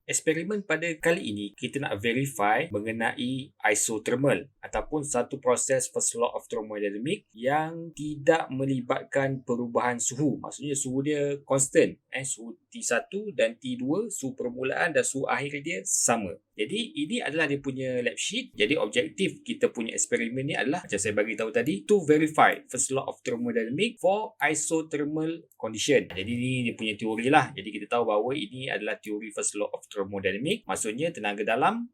Eksperimen pada kali ini, kita nak verify mengenai isothermal ataupun satu proses first law of thermodynamics yang tidak melibatkan perubahan suhu. Maksudnya suhu dia constant. Suhu T1 dan T2, suhu permulaan dan suhu akhir dia sama. Jadi ini adalah dia punya lab sheet. Jadi objektif kita punya eksperimen ni adalah, macam saya bagi tahu tadi, to verify first law of thermodynamics for isothermal condition. Jadi ni dia punya teori lah. Jadi kita tahu bahawa ini adalah teori first law of thermodynamics. Maksudnya tenaga dalam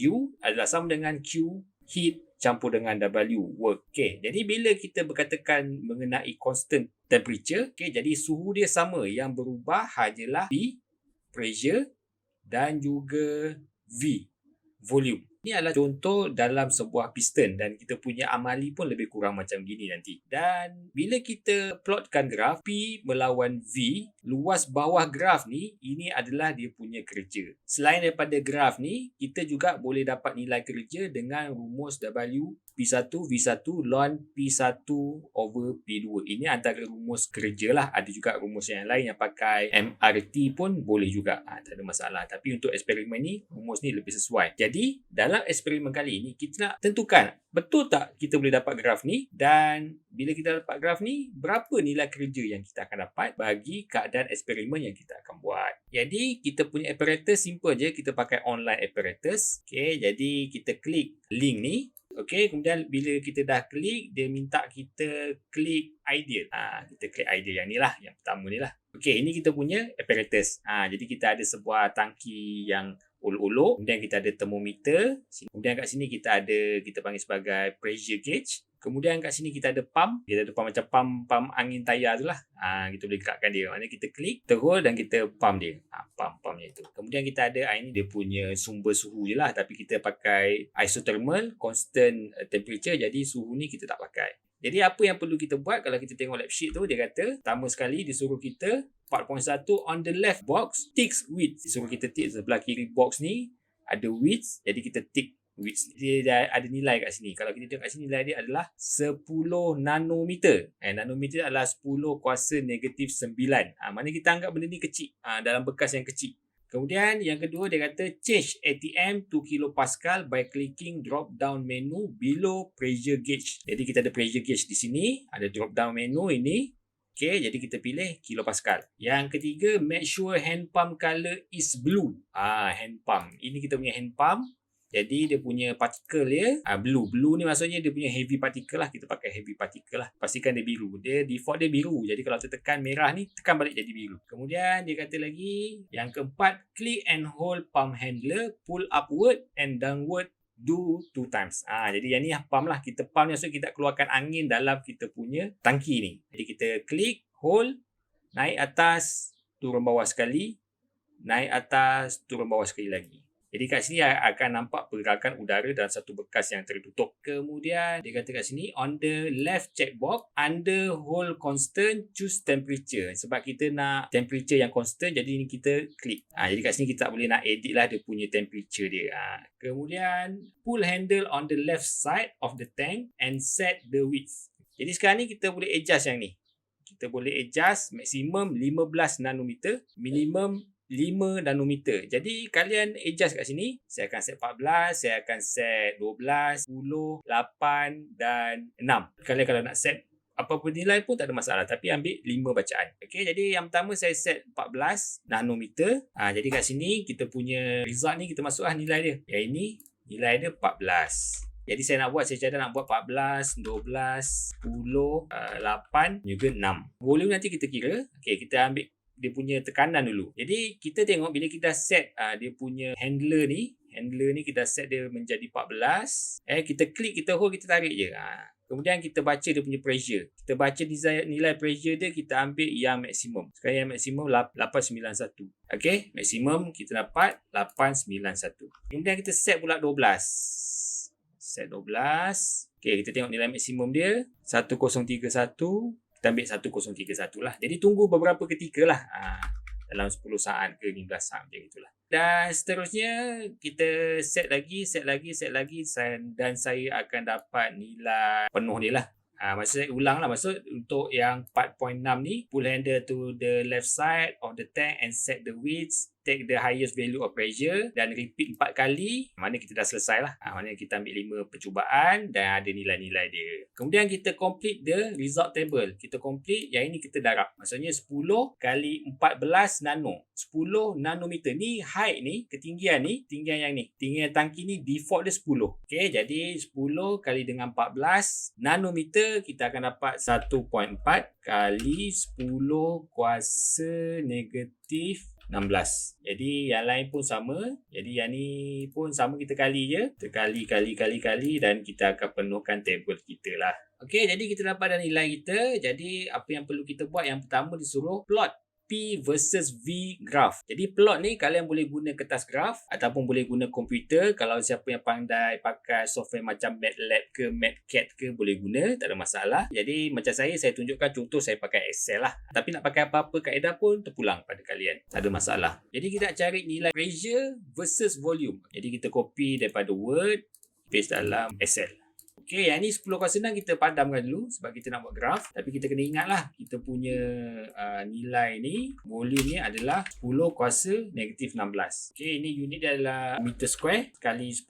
U adalah sama dengan Q heat campur dengan W work. Jadi bila kita berkatakan mengenai constant temperature, jadi suhu dia sama, yang berubah hanyalah P pressure dan juga V volume. Ini adalah contoh dalam sebuah piston dan kita punya amali pun lebih kurang macam gini nanti. Dan bila kita plotkan graf P melawan V, luas bawah graf ni, ini adalah dia punya kerja. Selain daripada graf ni, kita juga boleh dapat nilai kerja dengan rumus W P1 V1 ln P1 over P2. Ini antara rumus kerja lah. Ada juga rumus yang lain yang pakai MRT pun boleh juga. Tak ada masalah. Tapi untuk eksperimen ni, rumus ni lebih sesuai. Jadi, dalam eksperimen kali ini, kita nak tentukan betul tak kita boleh dapat graf ni, dan bila kita dapat graf ni, berapa nilai kerja yang kita akan dapat bagi keadaan eksperimen yang kita akan buat. Jadi, kita punya apparatus simple je. Kita pakai online apparatus. Jadi kita klik link ni. Kemudian bila kita dah klik, dia minta kita klik ideal. Kita klik ideal yang ni lah, yang pertama ni lah. Ini kita punya apparatus. Jadi kita ada sebuah tangki yang uluk-uluk. Kemudian kita ada thermometer. Kemudian kat sini kita panggil sebagai pressure gauge. Kemudian kat sini kita ada pump. Kita ada pump macam pump angin tayar tu lah. Kita boleh gerakkan dia. Maknanya kita klik, terus dan kita pump dia. Pumpnya itu. Kemudian kita ada, ini dia punya sumber suhu je lah. Tapi kita pakai isothermal, constant temperature. Jadi suhu ni kita tak pakai. Jadi apa yang perlu kita buat kalau kita tengok lab sheet tu, dia kata pertama sekali dia suruh kita 4.1 on the left box, tick width. Dia suruh kita tick sebelah kiri box ni ada width. Jadi kita tick width. Dia ada nilai kat sini. Kalau kita tengok kat sini, nilai dia adalah 10 nanometer. Nanometer adalah 10 kuasa negatif 9. Maknanya kita anggap benda ni kecil. Dalam bekas yang kecil. Kemudian yang kedua dia kata change ATM to kilopascal by clicking drop down menu below pressure gauge. Jadi kita ada pressure gauge di sini, ada drop down menu ini. Jadi kita pilih kilopascal. Yang ketiga, make sure hand pump color is blue. Hand pump. Ini kita punya hand pump. Jadi dia punya partikel dia blue. Blue ni maksudnya dia punya heavy particle lah. Kita pakai heavy particle lah. Pastikan dia biru. Dia default dia biru. Jadi kalau kita tekan merah ni, tekan balik jadi biru. Kemudian dia kata lagi, yang keempat, click and hold pump handler, pull upward and downward, do 2 times. Jadi yang ni pump lah. Kita pump ni maksudnya kita keluarkan angin dalam kita punya tangki ni. Jadi kita klik, hold, naik atas, turun bawah sekali, naik atas, turun bawah sekali lagi. Jadi kat sini akan nampak pergerakan udara dalam satu bekas yang tertutup. Kemudian dia kata kat sini, on the left checkbox, under hold constant, choose temperature. Sebab kita nak temperature yang constant, jadi ni kita klik. Jadi kat sini kita tak boleh nak edit lah dia punya temperature dia. Kemudian pull handle on the left side of the tank and set the width. Jadi sekarang ni kita boleh adjust yang ni. Kita boleh adjust maximum 15 nanometer, minimum 5 nanometer. Jadi kalian adjust kat sini. Saya akan set 14, saya akan set 12, 10, 8 dan 6. Kalian kalau nak set apa-apa nilai pun tak ada masalah. Tapi ambil 5 bacaan. Jadi yang pertama saya set 14 nanometer. Jadi kat sini kita punya result ni kita masuklah nilai dia. Yang ini nilai dia 14. Jadi saya nak buat, saya cadang nak buat 14, 12, 10, 8 juga 6. Volume nanti kita kira. Kita ambil dia punya tekanan dulu. Jadi kita tengok bila kita set dia punya handler ni kita set dia menjadi 14. Kita klik, kita hold, kita tarik je. Kemudian kita baca dia punya pressure. Kita baca nilai pressure dia, kita ambil yang maksimum. Sekarang yang maksimum 891. Maksimum kita dapat 891. Kemudian kita set pula 12. Set 12. Kita tengok nilai maksimum dia 1031. Kita ambil 1031 lah. Jadi tunggu beberapa ketika lah. Dalam 10 saat ke 15 saat macam itulah. Dan seterusnya kita set lagi. Dan saya akan dapat nilai penuh dia lah. Maksud saya ulang lah. Maksud untuk yang 4.6 ni, pull handle to the left side of the tank and set the width. take the highest value of pressure dan repeat 4 kali, mana kita dah selesai lah. Mana kita ambil 5 percubaan dan ada nilai-nilai dia. Kemudian kita complete the result table. Kita complete, yang ini kita darab. Maksudnya 10 kali 14 nano. 10 nanometer. Ni height ni, ketinggian ni, tinggian tangki ni default dia 10. Okay, jadi 10 kali dengan 14 nanometer, kita akan dapat 1.4 kali 10 kuasa negatif 16. Jadi yang lain pun sama. Jadi yang ni pun sama, kita kali je. Kita kali dan kita akan penuhkan table kita lah. Okey, jadi kita dapat dah nilai kita. Jadi apa yang perlu kita buat, yang pertama disuruh plot P versus V graph. Jadi plot ni kalian boleh guna kertas graf ataupun boleh guna komputer. Kalau siapa yang pandai pakai software macam MATLAB ke MATCAD ke, boleh guna, tak ada masalah. Jadi macam saya tunjukkan contoh saya pakai Excel lah. Tapi nak pakai apa-apa kaedah pun terpulang pada kalian, tak ada masalah. Jadi kita nak cari nilai pressure versus volume. Jadi kita copy daripada Word, paste dalam Excel. Okey, yang ni 10 kuasa 6 kita padamkan dulu sebab kita nak buat graf. Tapi kita kena ingatlah, kita punya nilai ni, volume ni adalah 10 kuasa negatif 16. Okey, ini unit dia adalah meter square kali 10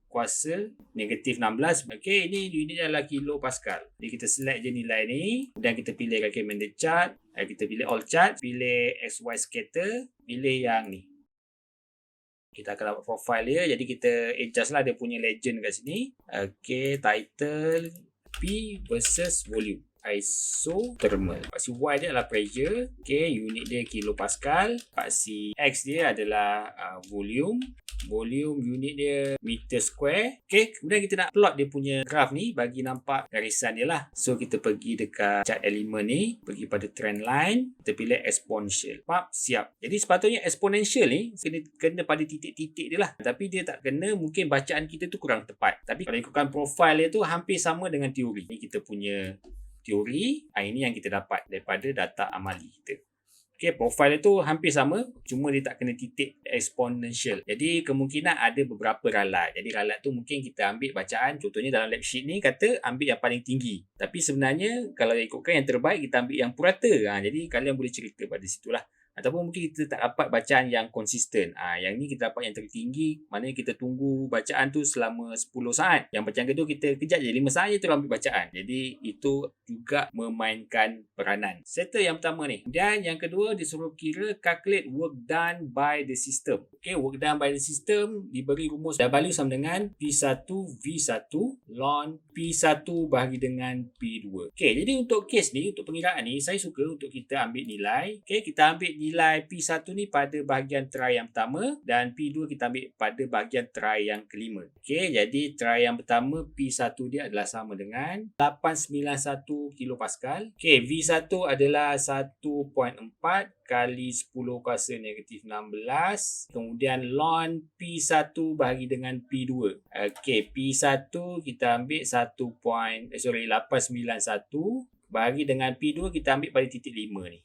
kuasa negatif 16. Okey, ini unit dia adalah kilo pascal. Jadi kita select je nilai ni dan kita pilih recommended chart. Kita pilih all chart, pilih XY scatter, pilih yang ni. Kita akan dapat profile dia. Jadi kita adjust lah dia punya legend kat sini. Okay, title P versus volume. Isothermal. Paksi Y dia adalah pressure. Okay, unit dia kilopascal. Paksi X dia adalah volume. Volume unit dia meter square. Okay, kemudian kita nak plot dia punya graf ni bagi nampak garisan dia lah. So kita pergi dekat chart element ni, pergi pada trend line, kita pilih exponential. Siap. Jadi sepatutnya exponential ni kena pada titik-titik dia lah. Tapi dia tak kena, mungkin bacaan kita tu kurang tepat. Tapi kalau ikutkan profile dia tu hampir sama dengan teori. Ni kita punya teori. Ini yang kita dapat daripada data amali kita. Okay, profile itu hampir sama, cuma dia tak kena titik exponential. Jadi kemungkinan ada beberapa ralat. Jadi ralat tu mungkin kita ambil bacaan, contohnya dalam lab sheet ni kata ambil yang paling tinggi. Tapi sebenarnya kalau ikutkan yang terbaik, kita ambil yang purata. Jadi kalian boleh cerita pada situlah. Ataupun mungkin kita tak dapat bacaan yang konsisten. Yang ni kita dapat yang tertinggi. Maknanya kita tunggu bacaan tu selama 10 saat. Yang bacaan kedua kita kejap je 5 saat je terus ambil bacaan. Jadi itu juga memainkan peranan. Settle yang pertama ni. Dan yang kedua disuruh kira calculate work done by the system. Okay, work done by the system diberi rumus W sama dengan P1 V1 ln P1 bahagi dengan P2. Okay, jadi untuk kes ni, untuk pengiraan ni, saya suka untuk kita ambil nilai. Okay, kita ambil nilai P1 ni pada bahagian try yang pertama dan P2 kita ambil pada bahagian try yang kelima. Okey, jadi try yang pertama P1 dia adalah sama dengan 891 kilopascal. Okey, V1 adalah 1.4 kali 10 kuasa negatif 16. Kemudian ln P1 bahagi dengan P2. Okey, P1 kita ambil 891 bahagi dengan P2 kita ambil pada titik 5 ni.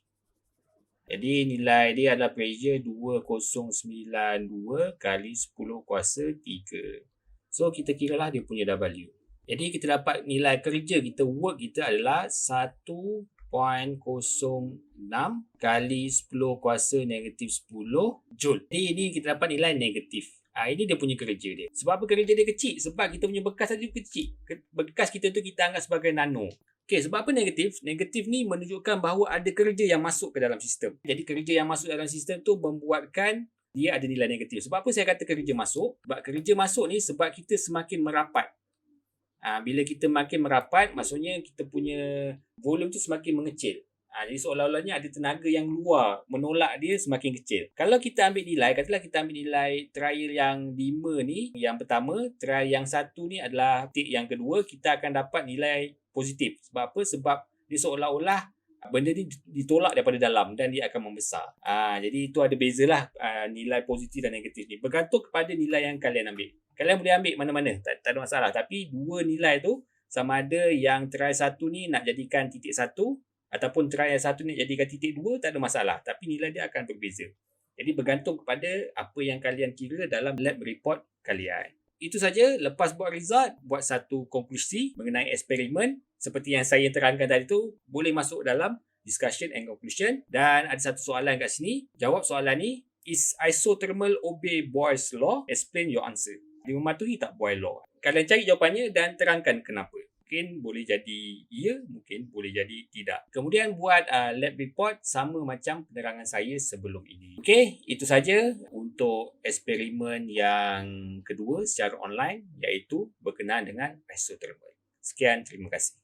Jadi nilai dia adalah pressure 2092 kali 10 kuasa 3. So kita kiralah dia punya W. Jadi kita dapat nilai kerja kita, work kita adalah 1.06 kali 10 kuasa negatif 10 joule. Jadi ini kita dapat nilai negatif. Ini dia punya kerja dia. Sebab apa kerja dia kecil? Sebab kita punya bekas tadi kecil. Bekas kita tu kita anggap sebagai nano. Okey, sebab apa negatif? Negatif ni menunjukkan bahawa ada kerja yang masuk ke dalam sistem. Jadi kerja yang masuk dalam sistem tu membuatkan dia ada nilai negatif. Sebab apa saya kata kerja masuk? Sebab kerja masuk ni sebab kita semakin merapat. Bila kita makin merapat, maksudnya kita punya volume tu semakin mengecil. Jadi seolah-olahnya ada tenaga yang luar menolak dia semakin kecil. Kalau kita ambil nilai, katalah kita ambil nilai trial yang 5 ni, yang pertama, trial yang 1 ni adalah titik yang kedua, kita akan dapat nilai positif. Sebab apa? Sebab dia seolah-olah benda ni ditolak daripada dalam dan dia akan membesar. Jadi itu ada bezalah nilai positif dan negatif ni. Bergantung kepada nilai yang kalian ambil. Kalian boleh ambil mana-mana, tak ada masalah. Tapi dua nilai tu sama ada yang trial 1 ni nak jadikan titik 1 ataupun trial 1 ni nak jadikan titik 2, tak ada masalah. Tapi nilai dia akan berbeza. Jadi bergantung kepada apa yang kalian kira dalam lab report kalian. Itu saja. Lepas buat result, buat satu konklusi mengenai eksperimen. Seperti yang saya terangkan tadi tu, boleh masuk dalam discussion and conclusion. Dan ada satu soalan kat sini. Jawab soalan ni Is isothermal obey Boyle's law? Explain your answer. Dia mematuhi tak Boyle law? Kalian cari jawapannya dan terangkan kenapa. Mungkin boleh jadi ya, mungkin boleh jadi tidak. Kemudian buat lab report sama macam penerangan saya sebelum ini. Okey, itu saja untuk eksperimen yang kedua secara online, iaitu berkenaan dengan isothermal. Sekian, terima kasih.